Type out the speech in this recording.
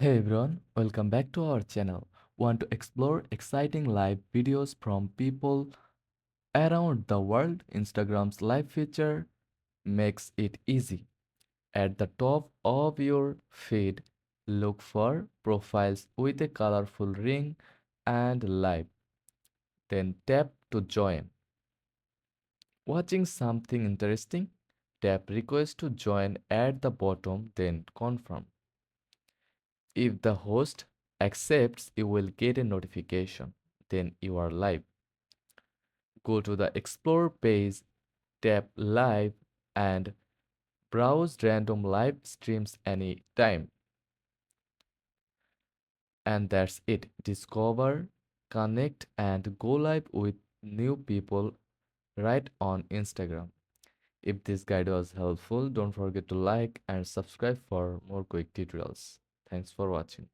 Hey everyone, welcome back to our channel. Want to explore exciting live videos from people around the world? Instagram's live feature makes it easy. At the top of your feed, look for profiles with a colorful ring and live. Then tap to join. Watching something interesting? Tap request to join at the bottom, then confirm. If the host accepts, you will get a notification. Then you are live. Go to the Explore page, tap Live, and browse random live streams anytime. And that's it. Discover, connect, and go live with new people right on Instagram. If this guide was helpful, don't forget to like and subscribe for more quick tutorials. Thanks for watching.